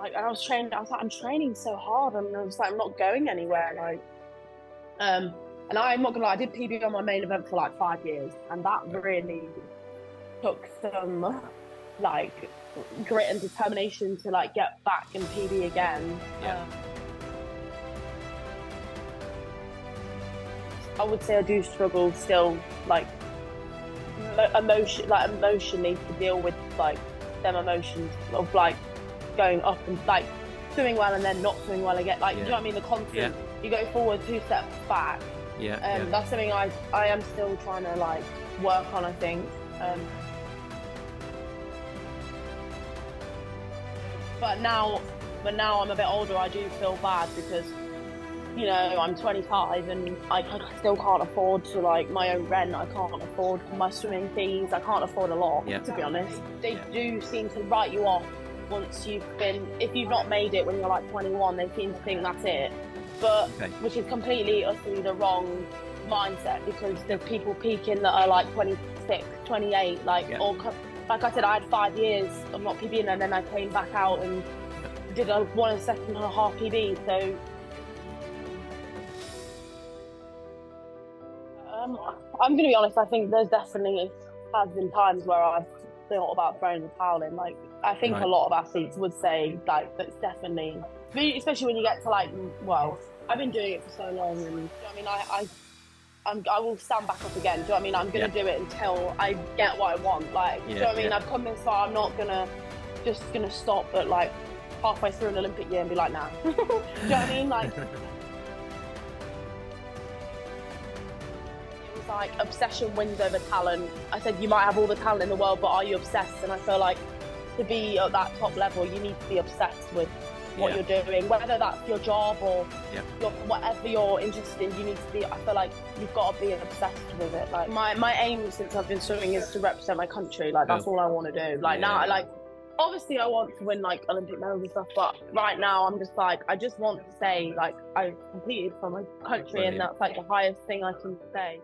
like, and I was like, I'm training so hard, and I was like, I'm not going anywhere. Like, and I'm not gonna lie, I did PB on my main event for like 5 years, and that really took some like grit and determination to like get back and PB again. I would say I do struggle still, like emotionally to deal with like them emotions of like going up and like doing well and then not doing well again. Like, do you know what I mean? The constant, you go forward 2 steps back. That's something I am still trying to like work on, I think. But now I'm a bit older, I do feel bad because, you know, I'm 25 and I still can't afford to like my own rent. I can't afford my swimming fees. I can't afford a lot, to be honest. They do seem to write you off once if you've not made it when you're like 21, they seem to think that's it. But, which is completely, utterly the wrong mindset, because there's people peaking that are like 26, 28, or like I said, I had 5 years of not PBing, and then I came back out and did a 1 second and a half PB, so I'm going to be honest, I think there's definitely has been times where I've thought about throwing the towel in. Like, I think a lot of athletes would say, like, that's definitely, especially when you get to, like, well, I've been doing it for so long, and, you know what I mean, I will stand back up again, do you know what I mean? I'm going to do it until I get what I want, like, do you know what I mean? I've come this far, I'm not just going to stop at, like, halfway through an Olympic year and be like, nah. Do you know what I mean? Like, like obsession wins over talent. I said you might have all the talent in the world, but are you obsessed? And I feel like to be at that top level, you need to be obsessed with what you're doing, whether that's your job or whatever you're interested in. You need to be, I feel like you've got to be obsessed with it. Like my aim since I've been swimming is to represent my country. Like that's all I want to do. Like now, like obviously I want to win like Olympic medals and stuff, but right now I'm just like, I just want to say like I competed for my country. Brilliant. And that's like the highest thing I can say.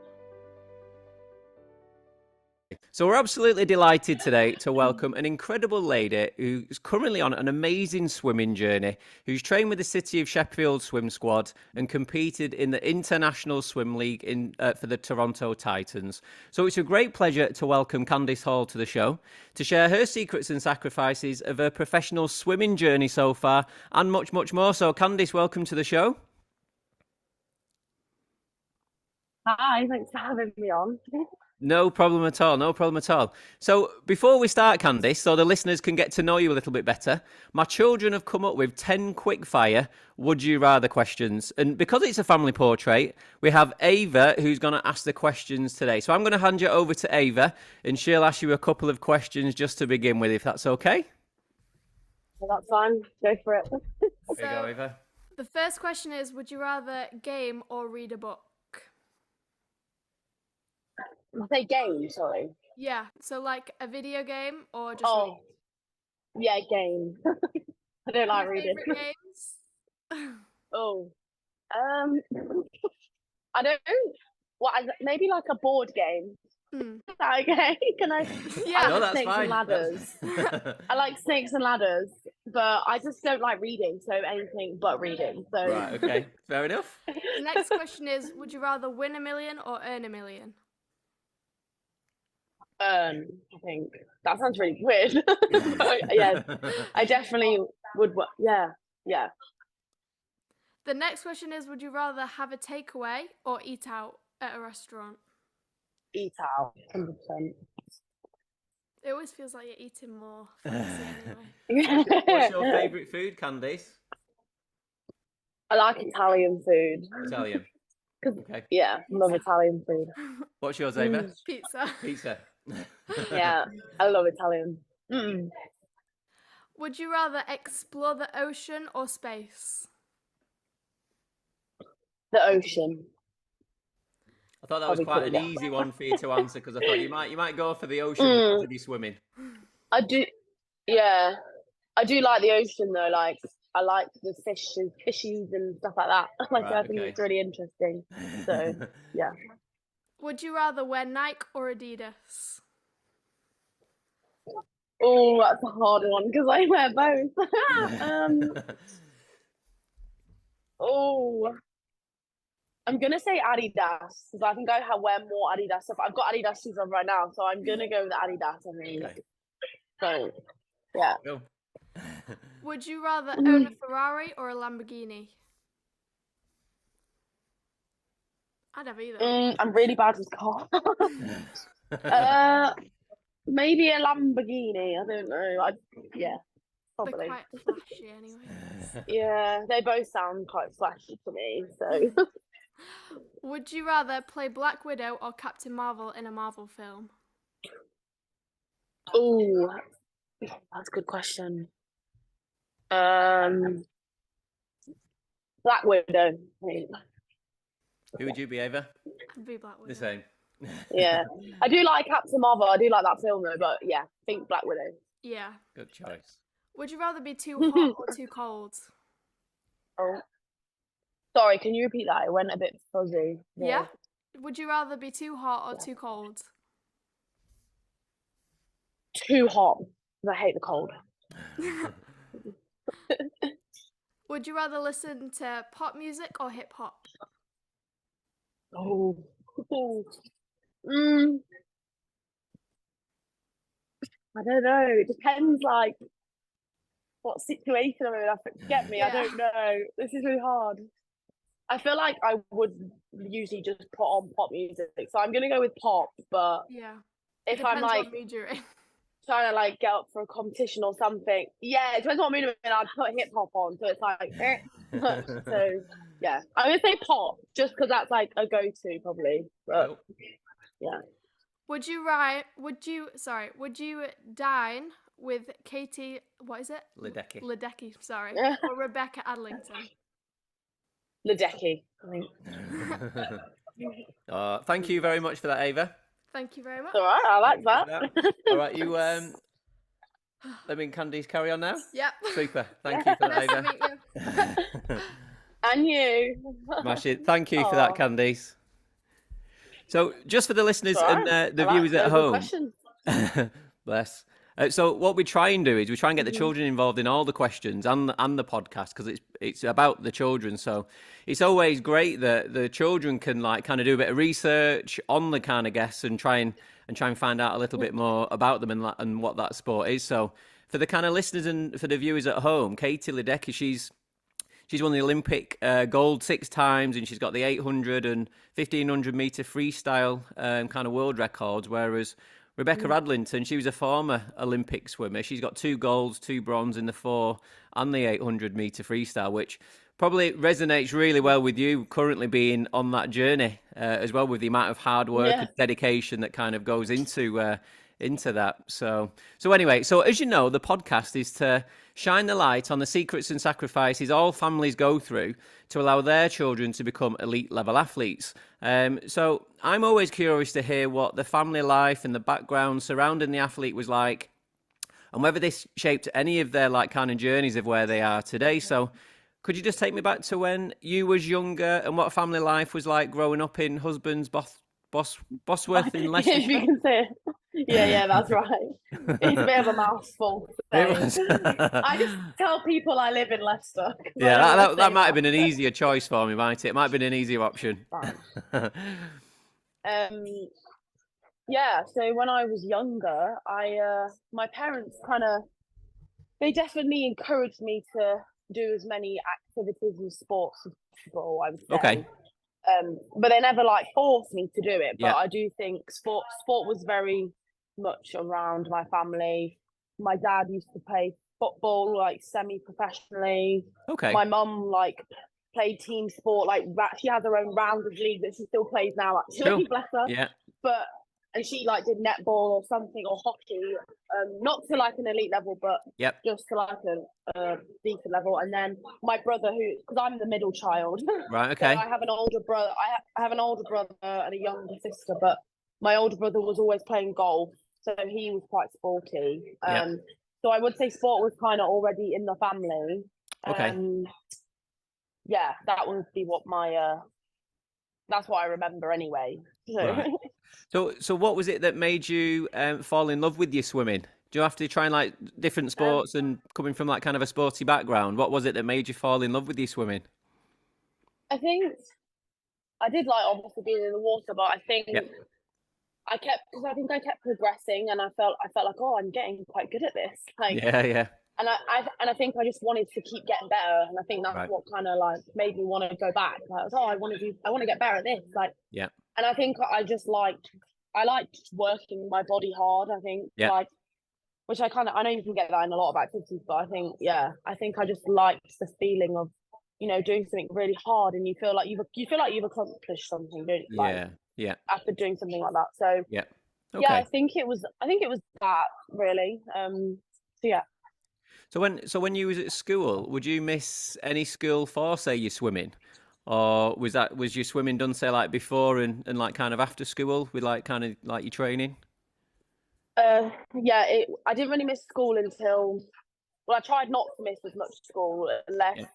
So we're absolutely delighted today to welcome an incredible lady who's currently on an amazing swimming journey, who's trained with the City of Sheffield swim squad and competed in the International Swim League for the Toronto Titans. So it's a great pleasure to welcome Candice Hall to the show to share her secrets and sacrifices of her professional swimming journey so far, and much, much more. So Candice, welcome to the show. Hi, thanks for having me on. No problem at all. No problem at all. So before we start, Candice, so the listeners can get to know you a little bit better, my children have come up with 10 quick-fire would you rather questions. And because it's a family portrait, we have Ava who's going to ask the questions today. So I'm going to hand you over to Ava and she'll ask you a couple of questions just to begin with, if that's okay. Well, that's fine. Go for it. There you go, Ava. The first question is, would you rather game or read a book? I say game, sorry. Yeah, so like a video game or just read? Yeah, game. I don't like reading. Games? I don't. Maybe like a board game. Okay, can I? Yeah, no, that's snakes fine. And ladders. I like snakes and ladders, but I just don't like reading. So anything but reading. So right, okay, fair enough. The next question is, would you rather win $1 million or earn $1 million? I think that sounds really weird. Yeah, I definitely would. Yeah. The next question is, would you rather have a takeaway or eat out at a restaurant? Eat out, 100%. It always feels like you're eating more anyway. What's your favourite food, Candice? I like Italian food. Italian. Okay. Yeah, love Italian food. What's yours, Ava? Pizza. Pizza. Yeah, I love Italian. Would you rather explore the ocean or space? The ocean. I thought that was quite an easy one for you to answer, because I thought you might go for the ocean to be swimming. I do, yeah. I do like the ocean though. Like I like the fishies and stuff like that. I think it's really interesting. So yeah. Would you rather wear Nike or Adidas? Oh, that's a hard one because I wear both. Oh, I'm gonna say Adidas because I think wear more Adidas stuff. I've got Adidas shoes on right now, so I'm gonna go with Adidas. I mean, Okay. so yeah. Go. Would you rather own a Ferrari or a Lamborghini? I'd have either. I'm really bad with cars. Maybe a Lamborghini. I don't know. Yeah, They're probably. quite flashy anyway. Yeah, they both sound quite flashy to me. So, Would you rather play Black Widow or Captain Marvel in a Marvel film? oh, that's a good question. Black Widow. I think. Who would you be, Ava? I'd be Black Widow. The same. Yeah, I do like Captain Marvel. I do like that film though, but yeah, I think Black Widow. Yeah. Good choice. Would you rather be too hot or too cold? Oh, sorry. Can you repeat that? It went a bit fuzzy. Yeah. Would you rather be too hot or too cold? Too hot. 'Cause I hate the cold. Would you rather listen to pop music or hip hop? Oh. Mm, I don't know. It depends, like, what situation I'm in. Get me. I Yeah. don't know. This is really hard. I feel like I would usually just put on pop music, so I'm gonna go with pop. But Yeah. if Depends I'm like what mood you're in. trying to like get up for a competition or something, yeah, it depends what mood I'm in. I'd put hip hop on, so it's like, so yeah, I'm gonna say pop just because that's like a go-to probably. But Cool. yeah. Would you dine with Katie, what is it? Ledecky. Sorry. Or Rebecca Adlington? Ledecky, I think. Thank you very much for that, Ava. Thank you very much. All right, I like that. All right, you let me and Candice carry on now. Yep. Super. Thank you for that, Nice to Ava. meet you. And you. Smash it. Thank you for that, Candice. So, just for the listeners and the viewers at home, bless. So, what we try and do is we try and get the children involved in all the questions and the podcast because it's about the children. So, it's always great that the children can like kind of do a bit of research on the kind of guests and try and find out a little bit more about them and what that sport is. So, for the kind of listeners and for the viewers at home, Katie Ledecky, she's won the Olympic gold 6 times, and she's got the 800 and 1500 meter freestyle kind of world records. Whereas Rebecca Adlington, she was a former Olympic swimmer. She's got 2 golds, 2 bronze in the 4 and the 800 meter freestyle, which probably resonates really well with you currently being on that journey as well, with the amount of hard work and dedication that kind of goes into that. So anyway, so as you know, the podcast is to shine the light on the secrets and sacrifices all families go through to allow their children to become elite level athletes. So I'm always curious to hear what the family life and the background surrounding the athlete was like, and whether this shaped any of their like kind of journeys of where they are today. So could you just take me back to when you was younger and what family life was like growing up in husband's Bosworth in Leicestershire? If you can say it. Yeah, that's right. It's a bit of a mouthful. I just tell people I live in Leicester. Yeah, that might have been an easier choice for me, might it? It might have been an easier option. Yeah, so when I was younger, my parents they definitely encouraged me to do as many activities and sports as possible, I would say. Okay. But they never like forced me to do it. But Yeah. I do think sport was very much around my family. My dad used to play football like semi-professionally. Okay. My mum like played team sport, like she has her own rounders league that she still plays now actually. Cool. Bless her. Yeah. And she like did netball or something or hockey, not to like an elite level, but just to like a decent level. And then my brother, because I'm the middle child, right? Okay. So I have an older brother. I have an older brother and a younger sister, but my older brother was always playing golf, so he was quite sporty. So I would say sport was kind of already in the family. Okay. Yeah, that would be what that's what I remember anyway. Right. So what was it that made you fall in love with your swimming? Do you have to try and like different sports and coming from like kind of a sporty background? What was it that made you fall in love with your swimming? I think I did like obviously being in the water, but I think Yep. I think I kept progressing, and I felt like, oh, I'm getting quite good at this. Like, Yeah, yeah. and I think I just wanted to keep getting better, and I think that's Right. what kind of like made me want to go back. Like, I was, oh, I want to get better at this. Like, Yeah. and I think I liked working my body hard. I think Yeah. like, which I know you can get that in a lot of activities, but I think I just liked the feeling of, doing something really hard, and you feel like you've accomplished something, don't you? Like, Yeah. Yeah. after doing something like that. So Yeah. yeah, Okay. I think it was that really. So yeah. So when you was at school, would you miss any school for say your swimming? Or was your swimming done say like before and like kind of after school with like kind of like your training? Yeah, I didn't really miss school until, well, I tried not to miss as much school unless, Yeah.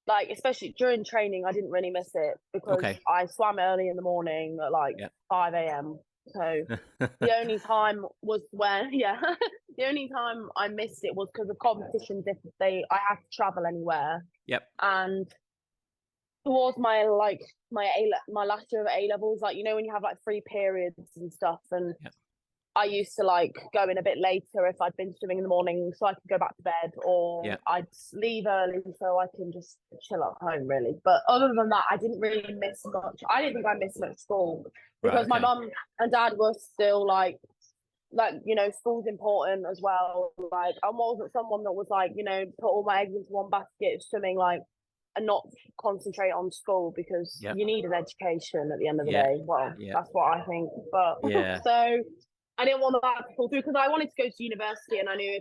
like, especially during training, I didn't really miss it because Okay. I swam early in the morning at like Yeah. 5 a.m. So the only time was when, yeah, the only time I missed it was because of competitions. If I had to travel anywhere, Yep. and towards my last year of A levels, like, when you have like 3 periods and stuff, and Yep. I used to like go in a bit later if I'd been swimming in the morning so I could go back to bed, or Yep. I'd leave early so I can just chill at home, really. But other than that, I didn't really miss much. I didn't think I missed much school Right. because my Okay. mum and dad were still like, school's important as well. Like, I wasn't someone that was like, put all my eggs into one basket swimming, like, and not concentrate on school, because Yep. you need an education at the end of the Yeah. day. Well, Yeah. that's what I think. But Yeah. so I didn't want that to fall through because I wanted to go to university, and I knew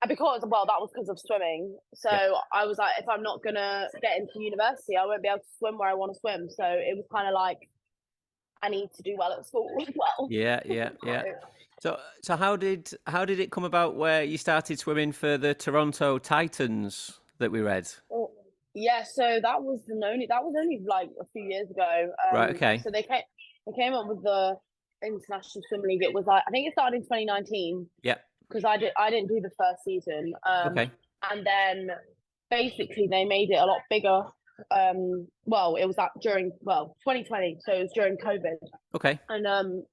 because, well, that was because of swimming. So Yep. I was like, if I'm not gonna get into university, I won't be able to swim where I want to swim. So it was kind of like, I need to do well at school as well. Yeah. Yeah. Yeah. So how did it come about where you started swimming for the Toronto Titans that we read? Yeah, so that was only like a few years ago. Right. Okay. So they came up with the International Swim League. It was like, I think it started in 2019 Yeah. because I didn't do the first season. Okay. And then basically they made it a lot bigger. Well, it was during 2020, so it was during COVID. Okay. And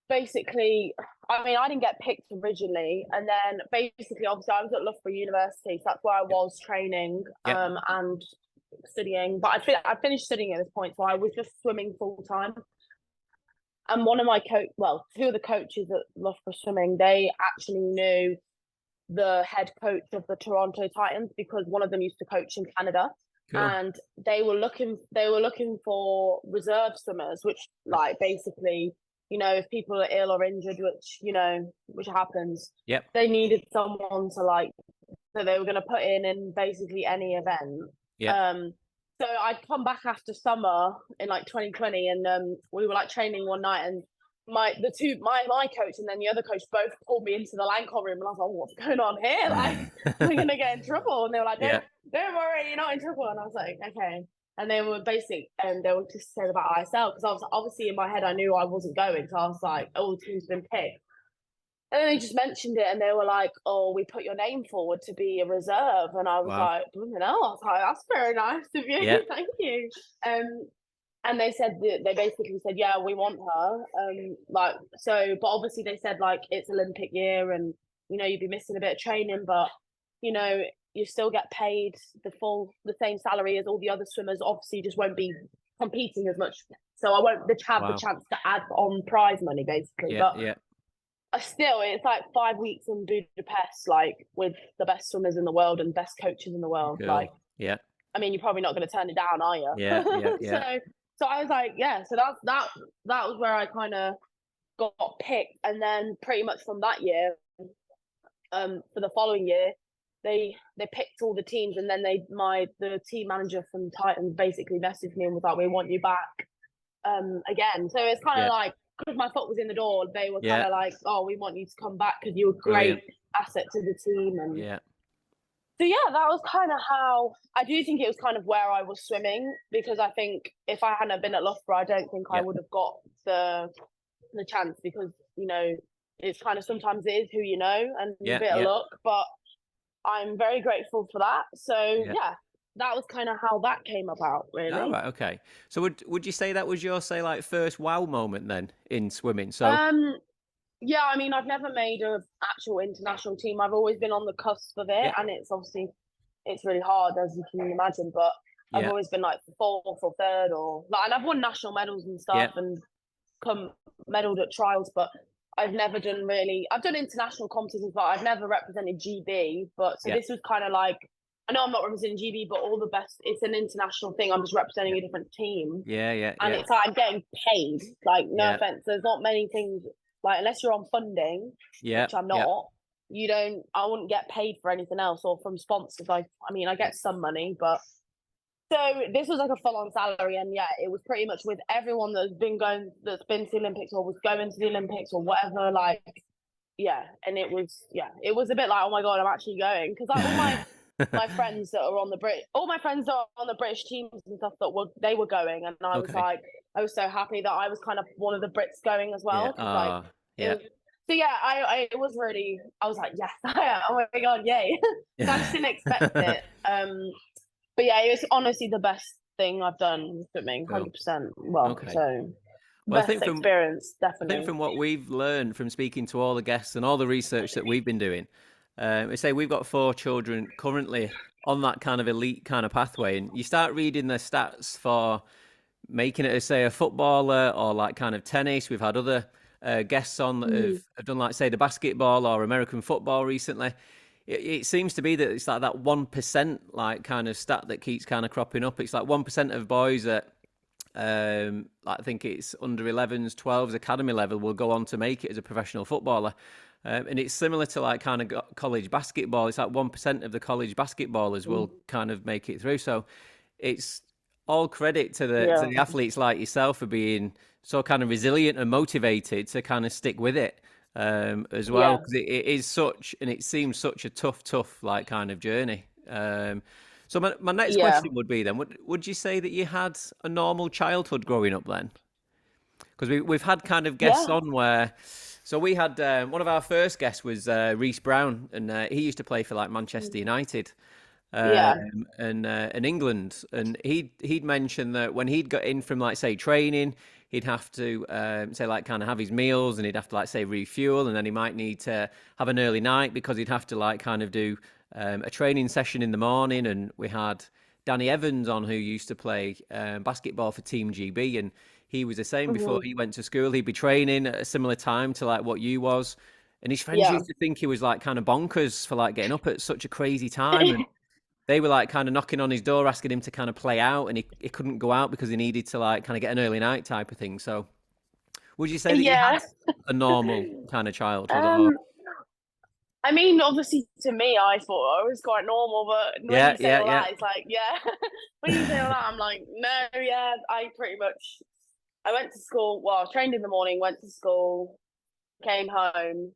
basically, I mean, I didn't get picked originally, and then basically, obviously, I was at Loughborough University, so that's where I was training Yeah. and studying. But I finished studying at this point, so I was just swimming full time. And two of the coaches at Loughborough Swimming, they actually knew the head coach of the Toronto Titans because one of them used to coach in Canada. Cool. And they were looking for reserve swimmers, which, like, basically, if people are ill or injured, which happens, Yep. they needed someone to, like, that they were going to put in basically any event. Yeah. So I'd come back after summer in like 2020, and we were like training one night, and my coach and then the other coach both pulled me into the line call room, and I was like, oh, what's going on here? Like, we're gonna get in trouble. And they were like, Yeah. don't worry, you're not in trouble. And I was like, okay. And they were they were just saying about ISL, because I was obviously in my head I knew I wasn't going, so I was like, oh, the team's been picked. And then they just mentioned it, and they were like, oh, we put your name forward to be a reserve. And I was Wow. like, blooming hell. I was like, that's very nice of you. Yeah. Thank you. And they basically said, yeah, we want her. But obviously they said, like, it's Olympic year, and, you'd be missing a bit of training, but, you still get paid the same salary as all the other swimmers. Obviously, you just won't be competing as much. So I won't have Wow. the chance to add on prize money, basically. Yeah. But Yeah. still, it's like 5 weeks in Budapest, like, with the best swimmers in the world and best coaches in the world. Cool. Like, Yeah. I mean, you're probably not going to turn it down, are you? Yeah. Yeah. Yeah. So I was like, yeah. So that was where I kind of got picked, and then pretty much from that year, for the following year, they picked all the teams, and then the team manager from Titans basically messaged me and was like, we want you back again. So it's kind of Yeah. like, because my foot was in the door, they were Yeah. kind of like, oh, we want you to come back because you were a great Brilliant. asset to the team. And Yeah. so yeah, that was kind of how, I do think it was kind of where I was swimming, because I think if I hadn't been at Loughborough, I don't think I Yeah. would have got the chance, because it's kind of sometimes it is who you know and a Yeah, bit of yeah, luck, but I'm very grateful for that. So yeah. yeah, that was kind of how that came about, Oh, really. right, okay. So would you say that was your, say, like, first wow moment then in swimming? So Um, yeah, I mean, I've never made a actual international team. I've always been on the cusp of it, yeah, and it's obviously it's really hard as you can imagine. But I've yeah, always been like fourth or third, or like, and I've won national medals and yeah, stuff, and come medaled at trials. But I've never done really. I've done international competitions, but I've never represented GB. But so yeah, this was kind of like, I know I'm not representing GB, but all the best. It's an international thing. I'm just representing yeah, a different team, yeah, yeah, and yeah, it's like I'm getting paid. Like, no yeah, offense, there's not many things like, unless you're on funding, yeah, which I'm yeah. not. You don't. I wouldn't get paid for anything else or from sponsors. I mean, I get some money, but so this was like a full-on salary, and yeah, it was pretty much with everyone that's been to the Olympics or was going to the Olympics or whatever. Like, yeah, and it was a bit like, oh my god, I'm actually going, because like all my friends that are on the all my friends that are on the British teams and stuff they were going, and I was Okay. like, I was so happy that I was kind of one of the Brits going as Yeah. well, because like it Yeah. was. So yeah, I it was really, I was like, yes, oh my god, yay! I just didn't expect it. But yeah, it was honestly the best thing I've done in swimming, Cool. 100%. Well, Okay. so Well, best experience, I think definitely. from what we've learned from speaking to all the guests and all the research that we've been doing, we say we've got 4 children currently on that kind of elite kind of pathway, and you start reading the stats for making it as, say, a footballer or like kind of tennis. We've had other guests on that Mm. have done, like, say, the basketball or American football recently. It seems to be that it's like that 1% like kind of stat that keeps kind of cropping up. It's like 1% of boys at like, I think it's under 11s, 12s, academy level will go on to make it as a professional footballer. And it's similar to like kind of college basketball. It's like 1% of the college basketballers Mm. will kind of make it through. So it's all credit to Yeah. the athletes like yourself for being so kind of resilient and motivated to kind of stick with it as well, Yeah. because it is such, and it seems such a tough like kind of journey. So my next Yeah. question would be then, would you say that you had a normal childhood growing up then? Because we've had kind of guests Yeah. on where, so we had one of our first guests was Reece Brown, and he used to play for like Manchester United Yeah. and England, and he'd mentioned that when he'd got in from, like, say, training, he'd have to say, like, kind of have his meals, and he'd have to, like, say, refuel, and then he might need to have an early night because he'd have to, like, kind of do a training session in the morning. And we had Danny Evans on, who used to play basketball for Team GB, and he was the same before Hmm. he went to school. He'd be training at a similar time to like what you was. And his friends Yeah. used to think he was like kind of bonkers for like getting up at such a crazy time. And they were like kind of knocking on his door, asking him to kind of play out, and he couldn't go out because he needed to like kind of get an early night type of thing. So would you say that you had Yeah. a normal kind of childhood, or? Um, I mean, obviously, to me, I thought I was quite normal, but when Yeah, you say yeah, all yeah, that, it's like, yeah. When you say all that, I'm like, no, yeah, I pretty much. I went to school. Well, I trained in the morning, went to school, came home.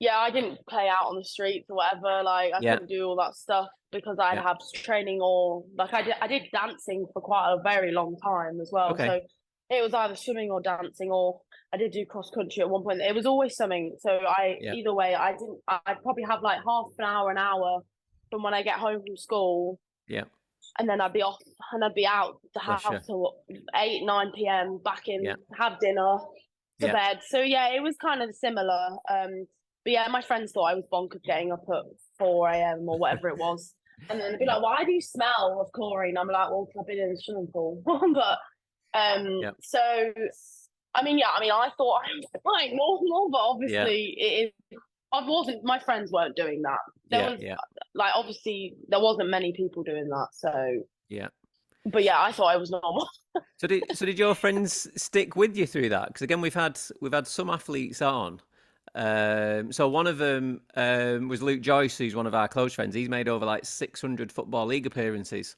Yeah, I didn't play out on the streets or whatever. Like, I yeah. couldn't do all that stuff because I'd Yeah. have training, or like I did dancing for quite a very long time as well. Okay. So it was either swimming or dancing, or I did do cross country at one point. It was always something. So Yeah. either way, I'd probably have like an hour from when I get home from school, Yeah. and then I'd be off and I'd be out the Bless you. house till 8, 9 p.m. back Yeah. in, have dinner, to Yeah. bed. So yeah, it was kind of similar. But yeah, my friends thought I was bonkers getting up at 4 a.m. or whatever it was. And then they'd be like, "Why do you smell of chlorine?" I'm like, "Well, 'cause I've been in the swimming pool." But Yeah. so I mean, yeah, I mean, I thought I was quite normal, but Yeah. obviously it is. I wasn't. My friends weren't doing that. There Yeah. was Yeah. like, obviously there wasn't many people doing that. So, Yeah. but yeah, I thought I was normal. So did your friends stick with you through that? Because again, we've had some athletes on. So one of them was Luke Joyce, who's one of our close friends. He's made over like 600 football league appearances,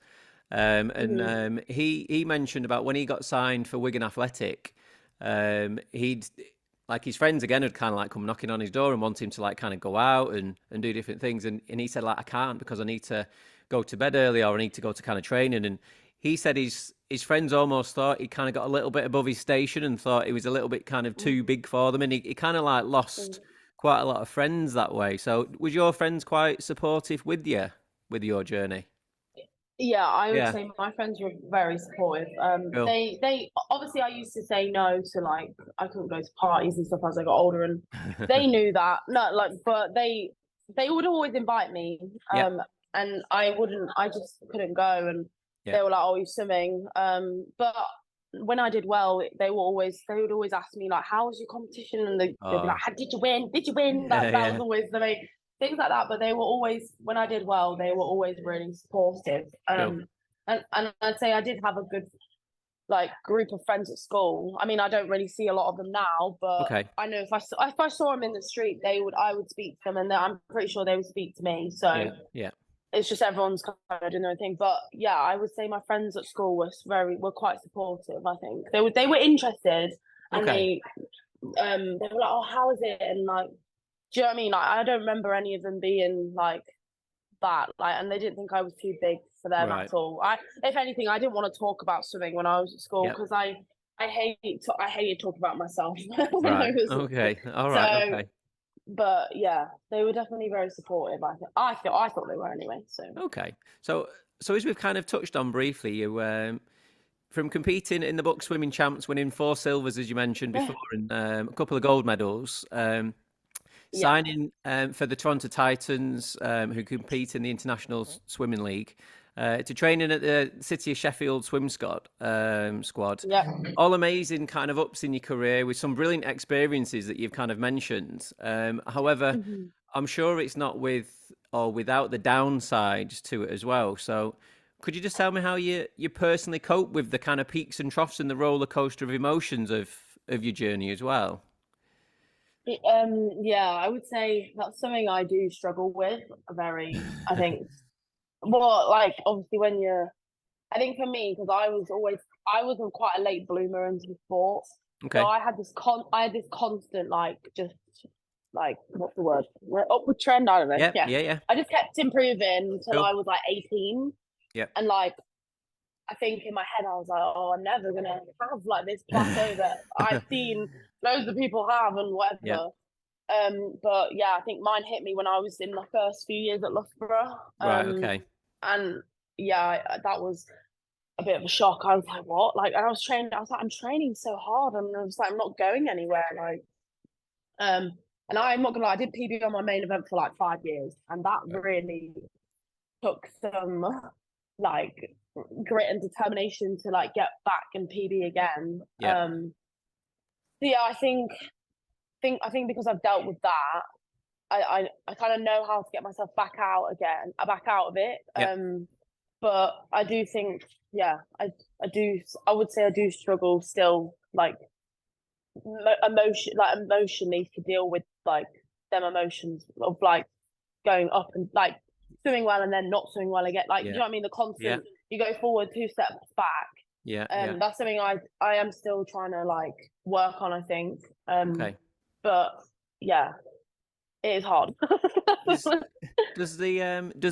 and Mhm. he mentioned about when he got signed for Wigan Athletic. He'd, like, his friends again had kind of like come knocking on his door and want him to like kind of go out and do different things, and he said, like, I can't because I need to go to bed early, or I need to go to kind of training. And he said his friends almost thought he kind of got a little bit above his station and thought he was a little bit kind of too big for them, and he kind of like lost quite a lot of friends that way. So was your friends quite supportive with you with your journey? Yeah, I would Yeah, say my friends were very supportive. cool. They obviously I used to say no to like I couldn't go to parties and stuff as I got older, and they knew that. No, like, but they would always invite me. Yeah, And I just couldn't go, and yeah. they were like, "Oh, you're swimming." But when I did well, they would always ask me like, "How was your competition?" And they'd be like, Oh, "Did you win? Did you win?" yeah, That was yeah. always the main things like that. But they were always, when I did well, they were always really supportive. Cool. And I'd say I did have a good like group of friends at school. I mean, I don't really see a lot of them now, but Okay. I know if I saw them in the street, I would speak to them, and I'm pretty sure they would speak to me. Yeah, So yeah. it's just everyone's kind of doing their own thing. But yeah, I would say my friends at school were quite supportive. I think they were interested, and Okay. they were like, "Oh, how is it?" And like, do you know what I mean? Like, I don't remember any of them being like that, like, and they didn't think I was too big for them Right. at all. If anything, I didn't want to talk about swimming when I was at school Yep. because I hated talking about myself when I Right. was Okay. All right. so. Okay. But yeah, they were definitely very supportive. I thought they were anyway. So Okay. So as we've kind of touched on briefly, you from competing in the book Swimming Champs, winning 4 silvers as you mentioned before, and a couple of gold medals. yeah. Signing for the Toronto Titans, who compete in the International Swimming League, to training at the City of Sheffield Swim squad. Yeah. All amazing kind of ups in your career with some brilliant experiences that you've kind of mentioned. However, Mhm. I'm sure it's not with or without the downsides to it as well. So could you just tell me how you personally cope with the kind of peaks and troughs and the roller coaster of emotions of your journey as well? Yeah, I would say that's something I do struggle with very. I think, well, like obviously when you're, I think for me, because I was quite a late bloomer into sport, so Okay. I had this constant like just like what's the word, upward trend. I don't know. Yeah, Yeah, yeah, yeah. I just kept improving until Cool. I was like 18, Yeah. and like I think in my head I was like, oh, I'm never gonna have like this plateau that I've seen loads of people have and Yeah. whatever. But yeah, I think mine hit me when I was in my first few years at Loughborough. Right. Okay. And yeah, that was a bit of a shock. I was like, what? Like, and I was like, I'm training so hard, and I was like, I'm not going anywhere. Like, and I'm not gonna lie, I did PB on my main event for like 5 years, and that Right. really took some like grit and determination to like get back and PB again. Yeah. So yeah, I think because I've dealt with that, I kind of know how to get myself back out again, back out of it. Yeah. But I do think, yeah, I would say I do struggle still, like emotionally to deal with like them emotions of like going up and like swimming well and then not swimming well again. Like, you Yeah. know what I mean? The Yeah. constant, you go forward 2 steps back. Yeah. Yeah. That's something I am still trying to like work on, I think. Okay. But yeah, it is hard. Does does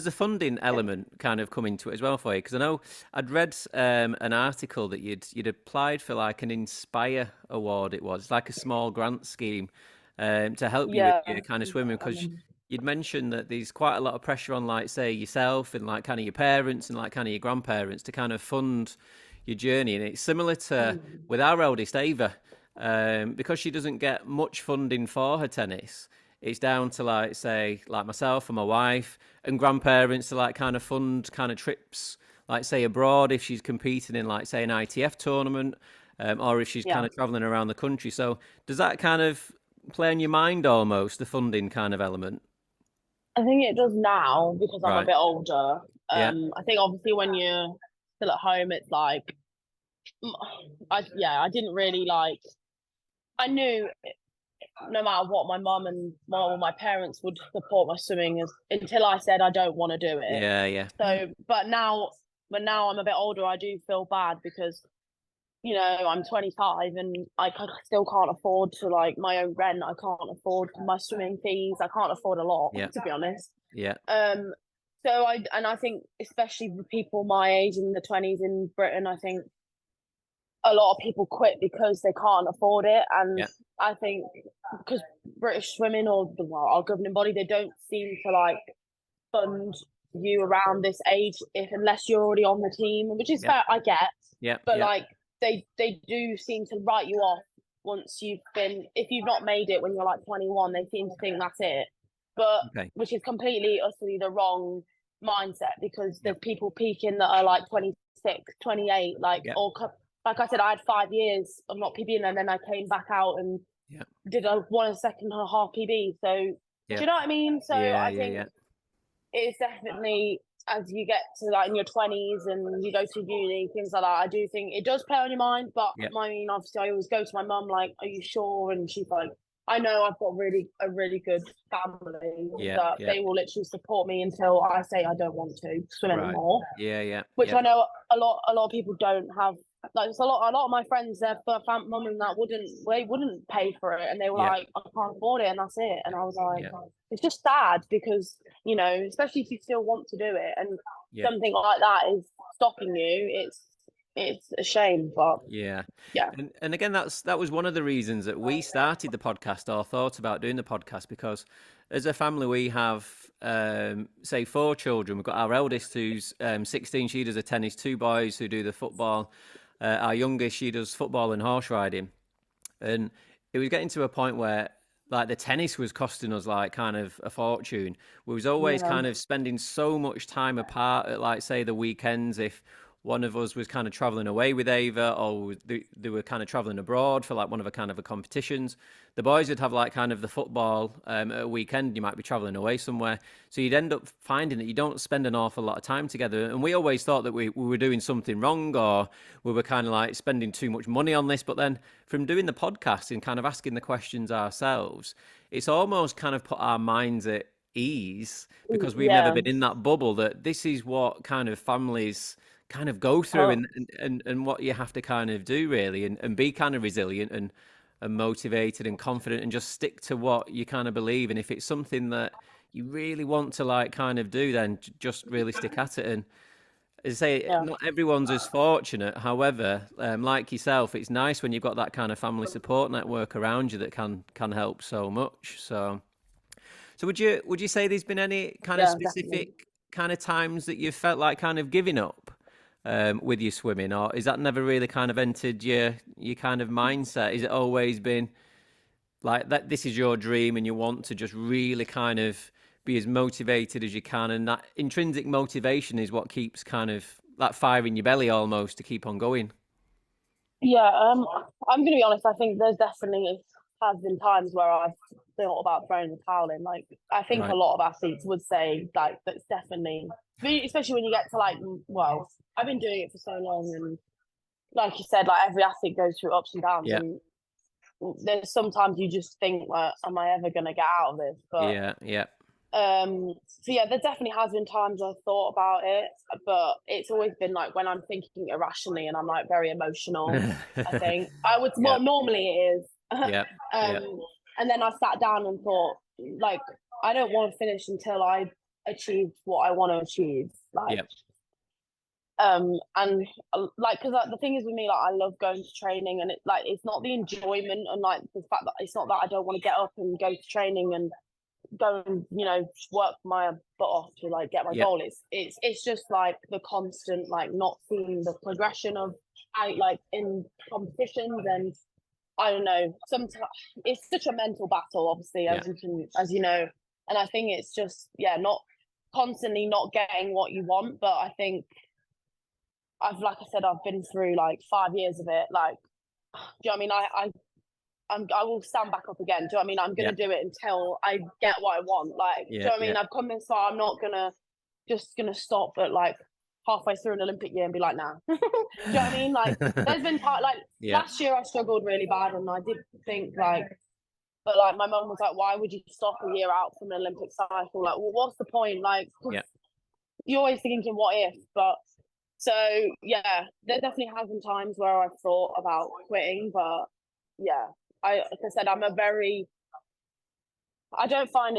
the funding element kind of come into it as well for you? Because I know I'd read an article that you'd applied for like an Inspire award. It was like a small grant scheme to help you with Yeah. your kind of swimming because you'd mentioned that there's quite a lot of pressure on like say yourself and like kind of your parents and like kind of your grandparents to kind of fund your journey, and it's similar to with our eldest Ava because she doesn't get much funding for her tennis. It's down to like say like myself and my wife and grandparents to like kind of fund kind of trips like say abroad if she's competing in like say an ITF tournament or if she's kind Yeah. of traveling around the country. So does that kind of play on your mind almost the funding kind of element? I think it does now because I'm a Right. bit older. Yeah. I think obviously when you're still at home, it's like, I didn't really like, I knew no matter what, my parents would support my swimming until I said I don't want to do it. Yeah. Yeah. So, but now I'm a bit older, I do feel bad because I'm 25 and I still can't afford to like my own rent. I can't afford my swimming fees. I can't afford a lot, Yeah. to be honest. Yeah. I think especially for people my age in the 20s in Britain, I think a lot of people quit because they can't afford it. And Yeah. I think because British swimming or our governing body, they don't seem to like fund you around this age unless you're already on the team, which is fair, I get. Yeah. But like they do seem to write you off once if you've not made it when you're like 21, they seem to think that's it. But which is completely utterly the wrong mindset, because there's people peaking that are like 26, 28, like or like I said, I had 5 years of not PBing, and then I came back out and did a 1 second and a half PB. So do you know what I mean? So I think it's definitely, as you get to like in your 20s and you go to uni, things like that, I do think it does play on your mind. But I mean, obviously, I always go to my mum like, "Are you sure?" And she's like, "I know I've got a really good family that they will literally support me until I say I don't want to swim anymore." Which I know a lot of people don't have. Like, there's a lot of my friends, their mum and that wouldn't pay for it, and they were like, "I can't afford it," and that's it. And I was like, it's just sad, because especially if you still want to do it, and something like that is stopping you. It's a shame, but and again, that was one of the reasons that we started the podcast, or thought about doing the podcast, because as a family we have say 4 children. We've got our eldest who's 16, she does a tennis, 2 boys who do the football, our youngest, she does football and horse riding, and it was getting to a point where like the tennis was costing us like kind of a fortune. We was always kind of spending so much time apart at like say the weekends. If one of us was kind of traveling away with Ava, or they were kind of traveling abroad for like one of the competitions, the boys would have like kind of the football at a weekend. You might be traveling away somewhere, so you'd end up finding that you don't spend an awful lot of time together. And we always thought that we were doing something wrong, or we were kind of like spending too much money on this. But then from doing the podcast and kind of asking the questions ourselves, it's almost kind of put our minds at ease, because we've never been in that bubble, that this is what kind of families kind of go through, and what you have to kind of do really, and be kind of resilient and motivated and confident, and just stick to what you kind of believe. And if it's something that you really want to like kind of do, then just really stick at it. And as I say, not everyone's as fortunate. However, like yourself, it's nice when you've got that kind of family support network around you that can help so much. So would you say there's been any kind of specific kind of times that you've felt like kind of giving up with your swimming, or is that never really kind of entered your kind of mindset? Is it always been like that this is your dream and you want to just really kind of be as motivated as you can, and that intrinsic motivation is what keeps kind of that fire in your belly almost to keep on going? I'm gonna be honest, I think there's definitely has been times where I've thought about throwing the towel in. Like, I think a lot of athletes would say like that's definitely, especially when you get to like, well, I've been doing it for so long, and like you said, like every athlete goes through ups and downs, and there's sometimes you just think like, am I ever gonna get out of this? But there definitely has been times I've thought about it, but it's always been like when I'm thinking irrationally and I'm like very emotional. I think I would normally it is. And then I sat down and thought, like, I don't want to finish until I achieve what I want to achieve. Like, and like, because like, the thing is with me, like, I love going to training, and it's not the enjoyment and like the fact that it's not that I don't want to get up and go to training and go and work my butt off to like get my goal. It's just like the constant like not seeing the progression of like in competitions, and I don't know, sometimes it's such a mental battle, obviously, as you know, and I think it's just not constantly not getting what you want. But I think like I said, I've been through like 5 years of it. Like, do you know what I mean? I will stand back up again. Do you know what I mean? I'm gonna do it until I get what I want. Like, do you know what I mean? I've come this far. I'm not gonna stop at like halfway through an Olympic year and be like, nah. Do you know what I mean? Like, there's been last year I struggled really bad, and I did think like, but like my mum was like, why would you stop a year out from an Olympic cycle? Like, well, what's the point? Like, you're always thinking what if, but. So there definitely has been times where I've thought about quitting, but like I said, I don't find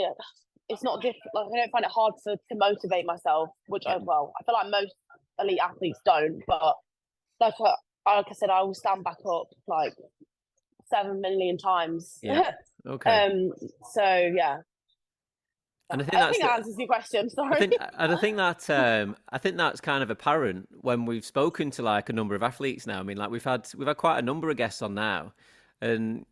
it's not difficult. Like, I don't find it hard to motivate myself, which I feel like most elite athletes don't. But like like I said, I will stand back up like 7 million times. Yeah. Okay. So yeah. And I think that answers your question. Sorry. I think that's kind of apparent when we've spoken to like a number of athletes now. I mean, like we've had quite a number of guests on now, and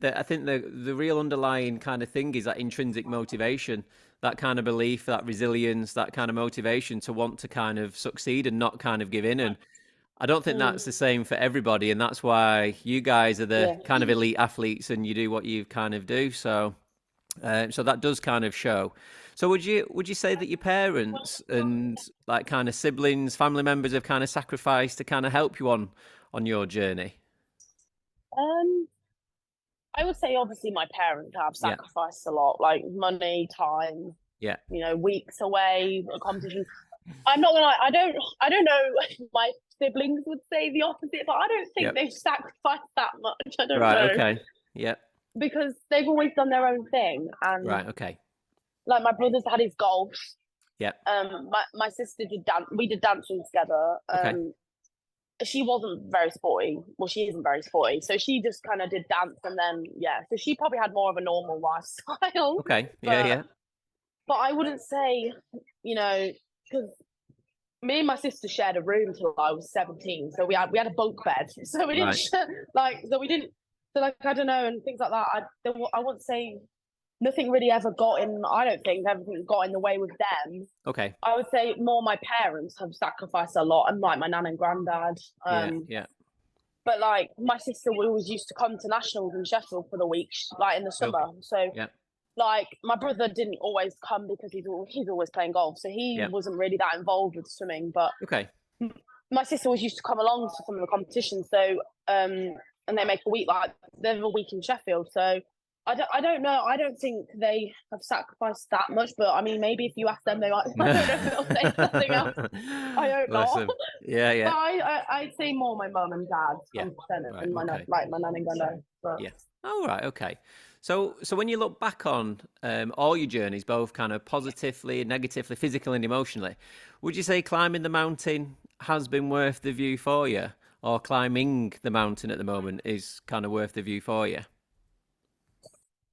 I think the real underlying kind of thing is that intrinsic motivation, that kind of belief, that resilience, that kind of motivation to want to kind of succeed and not kind of give in. And I don't think that's the same for everybody, and that's why you guys are the kind of elite athletes, and you do what you kind of do. So that does kind of show. So would you say that your parents and like kind of siblings, family members have kind of sacrificed to kind of help you on your journey? I would say obviously my parents have sacrificed a lot, like money, time. Yeah. Weeks away, competitions. I'm not gonna lie, I don't know if my siblings would say the opposite, but I don't think they've sacrificed that much. I don't know. Right, okay. Yeah. Because they've always done their own thing. And right, okay. Like my brother's had his golf. Yeah. My sister did dance. We did dancing together. Okay. She wasn't very sporty. Well, she isn't very sporty. So she just kind of did dance, and then so she probably had more of a normal lifestyle. Okay. Yeah. But I wouldn't say, because me and my sister shared a room till I was 17. So we had a bunk bed. So we didn't I don't know, and things like that. I wouldn't say nothing really ever got in. I don't think everything got in the way with them. Okay. I would say more my parents have sacrificed a lot, and like my nan and granddad. Yeah. But like my sister, we always used to come to nationals in Sheffield for the week, like in the summer. So like my brother didn't always come because he's always playing golf, so he wasn't really that involved with swimming. But my sister always used to come along to some of the competitions. So and they make a week, like they have a week in Sheffield. So I don't know. I don't think they have sacrificed that much. But I mean, maybe if you ask them, they might. I don't know if they'll say something else. I hope not. Yeah. But I'd say more my mum and dad, 100%, and my nan and granddad. But... Yeah. Oh, right. Okay. So when you look back on all your journeys, both kind of positively and negatively, physically and emotionally, would you say climbing the mountain has been worth the view for you, or climbing the mountain at the moment is kind of worth the view for you?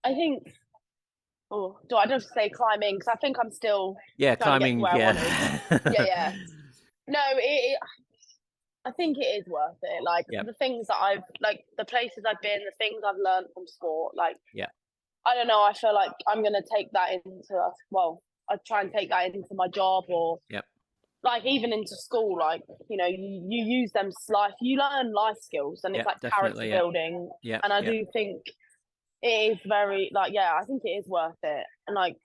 I think. Oh, do I just say climbing? Because I think I'm still. Yeah, climbing. Yeah. No, I think it is worth it. Like the things that the places I've been, the things I've learned from sport. Like, I don't know. I feel like I'm gonna take that into. Well, I try and take that into my job, or like even into school. Like you use them you learn life skills, and it's like character building. Yeah, and I do think it is very I think it is worth it, and like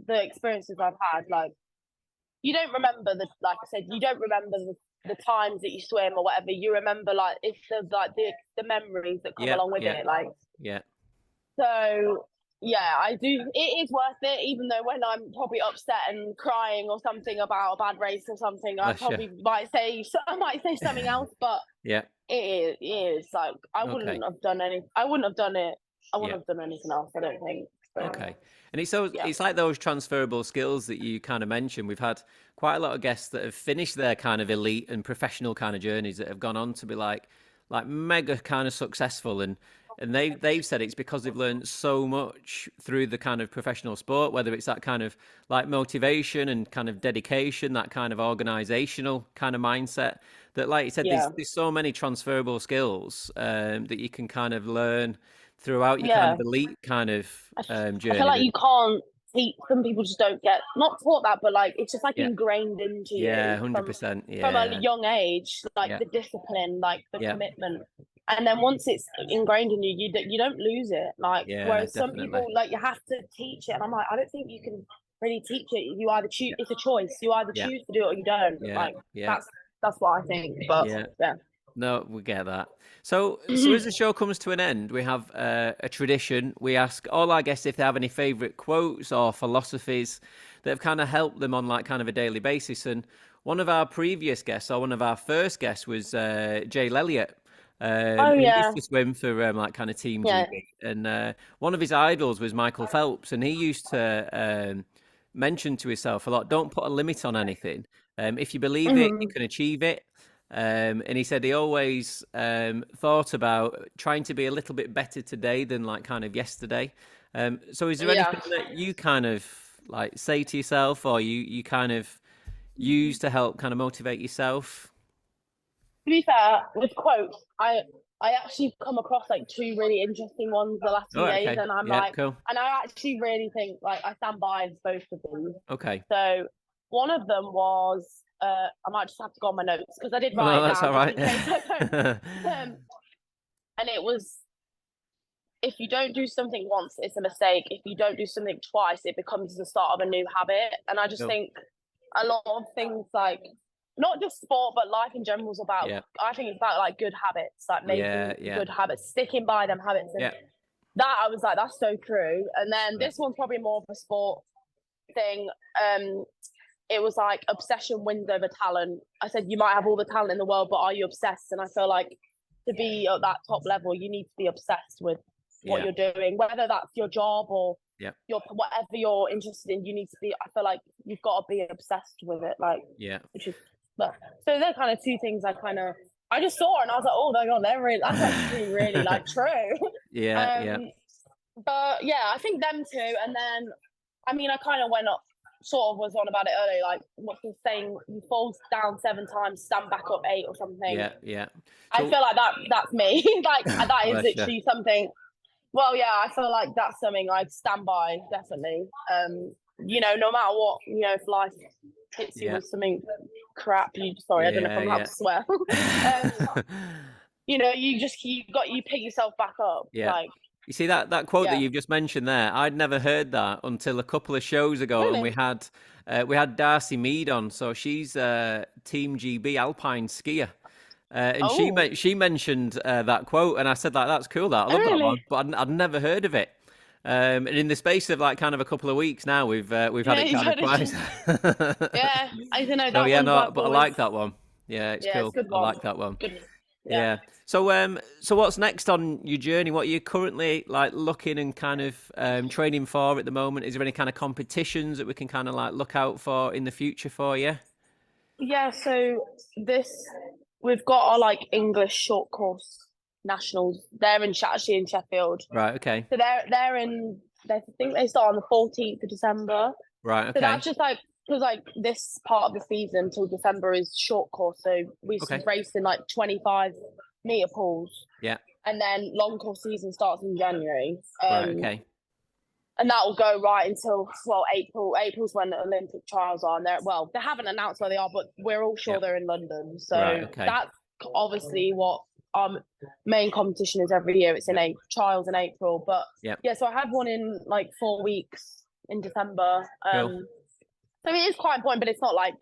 the experiences I've had, like you don't remember like I said, you don't remember the times that you swim or whatever. You remember like it's the memories that come along with it, like so I do. It is worth it, even though when I'm probably upset and crying or something about a bad race or something, I probably might say something else, but it is like I wouldn't have done it. I wouldn't have done anything else, I don't think. So. Okay. And it's like those transferable skills that you kind of mentioned. We've had quite a lot of guests that have finished their kind of elite and professional kind of journeys that have gone on to be like mega kind of successful, and they've said it's because they've learned so much through the kind of professional sport, whether it's that kind of like motivation and kind of dedication, that kind of organizational kind of mindset, that like you said, there's so many transferable skills that you can kind of learn throughout your kind of elite kind of journey. I feel like you can't teach. Some people just don't get not taught that, but like it's just like ingrained into you. 100%. From a young age, like the discipline, like the commitment, and then once it's ingrained in you, you don't lose it. Like whereas some people, like you have to teach it, and I'm like, I don't think you can really teach it. You either choose. It's a choice. You either choose to do it or you don't. That's what I think. But No, we get that. So as the show comes to an end, we have a tradition. We ask all our guests if they have any favourite quotes or philosophies that have kind of helped them on like kind of a daily basis. And one of our previous guests, or one of our first guests, was Jay Elliott. Oh And he yeah, used to swim for like kind of Team yeah. GB. And one of his idols was Michael Phelps, and he used to mention to himself a lot, don't put a limit on anything. If you believe it, you Hmm. can achieve it. And he said he always thought about trying to be a little bit better today than like kind of yesterday. So is there Yeah. anything that you kind of like say to yourself, or you kind of use to help kind of motivate yourself? To be fair, with quotes, I actually come across like two really interesting ones the last Oh, few days, okay. and I'm Yeah, like, cool. and I actually really think like I stand by both of them. Okay. So one of them was, I might just have to go on my notes because I did Oh, no, write it that's down all just right. in case I don't. And it was, if you don't do something once, it's a mistake. If you don't do something twice, it becomes the start of a new habit. And I just Cool. think a lot of things like not just sport but life in general is about, Yeah. I think it's about like good habits, like Yeah, making yeah, good habits, sticking by them habits. And yeah, that I was like, that's so true. And then yeah, this one's probably more of a sport thing. It was like obsession wins over talent. I said you might have all the talent in the world, but are you obsessed? And I feel like to be at that top level, you need to be obsessed with what yeah, you're doing, whether that's your job or yeah, your whatever you're interested in. You need to be. I feel like you've got to be obsessed with it, like yeah, which is. But so they're kind of two things I just saw and I was like, oh my god, they're really that's actually really like true. yeah, yeah, But yeah, I think them two, and then I mean, I kind of went up, sort of was on about it earlier, like what's the saying? You fall down 7 times, stand back up 8 or something. yeah, yeah. I So, feel like that's me. Like that is bless you. literally something. Well, yeah, I feel like that's something I stand by definitely. No matter what, if life hits you Yeah, with something crap, sorry, I don't know if yeah, I'm allowed yeah. to swear. You pick yourself back up. Yeah. Like, You see that quote that yeah. you've just mentioned there? I'd never heard that until a couple of shows ago, and Really? we had Darcy Mead on. So she's Team GB Alpine skier, and Oh, she mentioned that quote, and I said like that's cool. That I love that one, really? but I'd never heard of it. And in the space of like kind of a couple of weeks now, we've had Yeah, it you've kind of heard twice. it. Yeah, I don't know. So That yeah, one's no, like but I always. like that one. Yeah, it's Yeah, it's cool. a good I one. like that one. Good. Yeah. Yeah. So what's next on your journey? What are you currently like looking and kind of training for at the moment? Is there any kind of competitions that we can kind of like look out for in the future for you? Yeah, so this we've got our like English short course nationals. They're actually in Sheffield. Right. Okay. So I think they start on the 14th of December. Right. So Okay. that's just like because like this part of the season till December is short course. So we Okay. race in like 25-meter pools, Yeah. and then long course season starts in January. Right. Okay. And that will go right until April. April's when the Olympic trials are, and they haven't announced where they are, but we're all sure Yeah. they're in London. Right. So Okay. that's obviously what our main competition is every year. It's in trials in April, but Yeah. yeah. So I have one in like 4 weeks in December. Cool. So it is quite important, but it's not like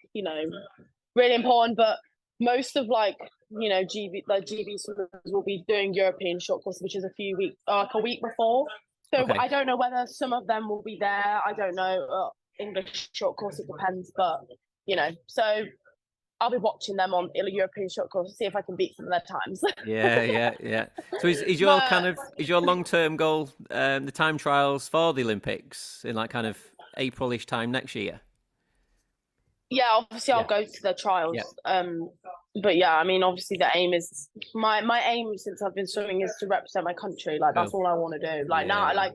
really important. But most of GB swimmers will be doing European short course, which is like a week before. So Okay. I don't know whether some of them will be there. I don't know. English short course, it depends. But, so I'll be watching them on European short course to see if I can beat some of their times. Yeah. Yeah. Yeah. So is your is your long term goal the time trials for the Olympics in like kind of April-ish time next year? Yeah, obviously I'll go to the trials. Yeah. But yeah, I mean, obviously the aim is my aim since I've been swimming is to represent my country. Like that's all I want to do. Like now, like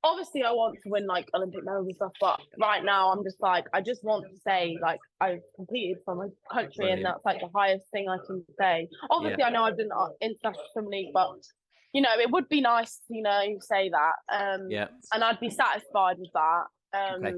obviously I want to win like Olympic medals and stuff, but right now I'm just like I just want to say like I've competed for my country. Brilliant. And that's like the highest thing I can say. Obviously I know I've been international swim league, but it would be nice, say that. And I'd be satisfied with that. Okay.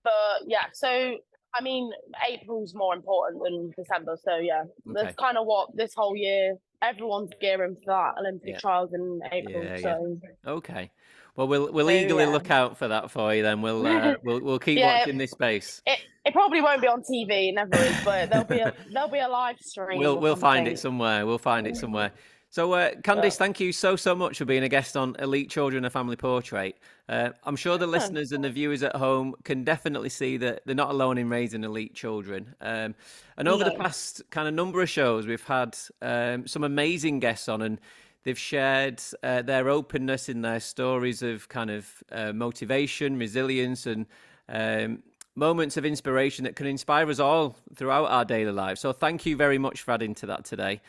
But yeah, so I mean, April's more important than December. So yeah, that's kind of what this whole year everyone's gearing for that Olympic trials in April. Okay. Well, we'll eagerly look out for that for you. Then we'll keep watching this space. It probably won't be on TV, it never is, but there'll be a live stream. We'll find it somewhere. We'll find it somewhere. So, Candice, But thank you so much for being a guest on Elite Children, a Family Portrait. I'm sure the yeah, listeners and the viewers at home can definitely see that they're not alone in raising elite children. And over the no, past kind of number of shows, we've had some amazing guests on, and they've shared their openness in their stories of kind of motivation, resilience, and moments of inspiration that can inspire us all throughout our daily lives. So, thank you very much for adding to that today.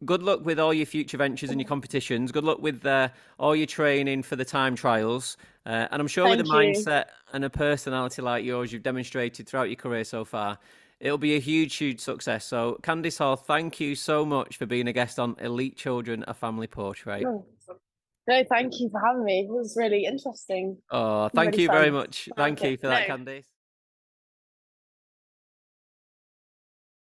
Good luck with all your future ventures and your competitions. Good luck with all your training for the time trials. And I'm sure with a thank you. mindset and a personality like yours you've demonstrated throughout your career so far, it'll be a huge success. So, Candice Hall, thank you so much for being a guest on Elite Children, a Family Portrait. No, no, thank you for having me. It was really interesting. Oh, thank Really you very fun. much. Thank Okay. you for that, No, Candice.